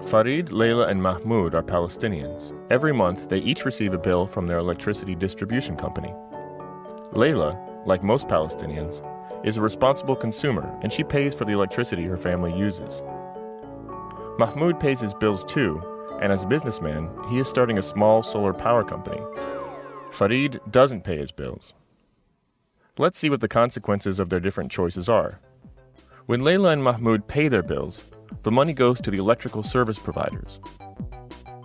Farid, Layla, and Mahmoud are Palestinians. Every month, they each receive a bill from their electricity distribution company. Layla, like most Palestinians, is a responsible consumer, and she pays for the electricity her family uses. Mahmoud pays his bills too, and as a businessman, he is starting a small solar power company. Farid doesn't pay his bills. Let's see what the consequences of their different choices are. When Layla and Mahmoud pay their bills, the money goes to the electrical service providers.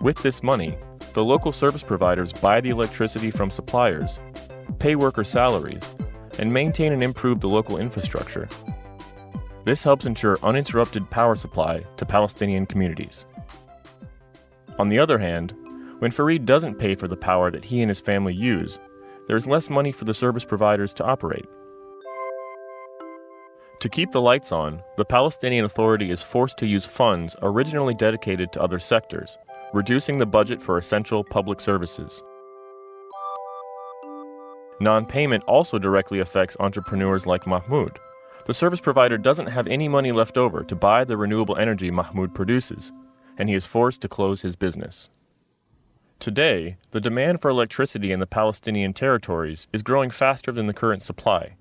With this money, the local service providers buy the electricity from suppliers, pay worker salaries, and maintain and improve the local infrastructure. This helps ensure uninterrupted power supply to Palestinian communities. On the other hand, when Farid doesn't pay for the power that he and his family use, there is less money for the service providers to operate. To keep the lights on, the Palestinian Authority is forced to use funds originally dedicated to other sectors, reducing the budget for essential public services. Non-payment also directly affects entrepreneurs like Mahmoud. The service provider doesn't have any money left over to buy the renewable energy Mahmoud produces, and he is forced to close his business. Today, the demand for electricity in the Palestinian territories is growing faster than the current supply.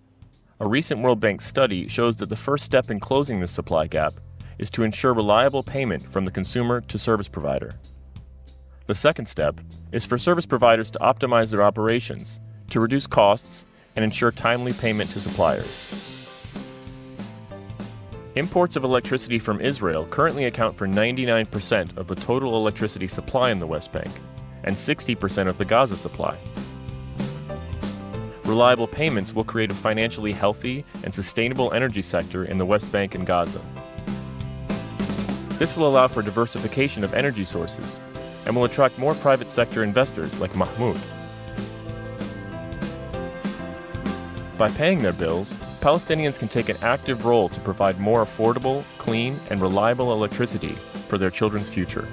A recent World Bank study shows that the first step in closing this supply gap is to ensure reliable payment from the consumer to service provider. The second step is for service providers to optimize their operations, to reduce costs, and ensure timely payment to suppliers. Imports of electricity from Israel currently account for 99% of the total electricity supply in the West Bank, and 60% of the Gaza supply. Reliable payments will create a financially healthy and sustainable energy sector in the West Bank and Gaza. This will allow for diversification of energy sources and will attract more private sector investors like Mahmoud. By paying their bills, Palestinians can take an active role to provide more affordable, clean, and reliable electricity for their children's future.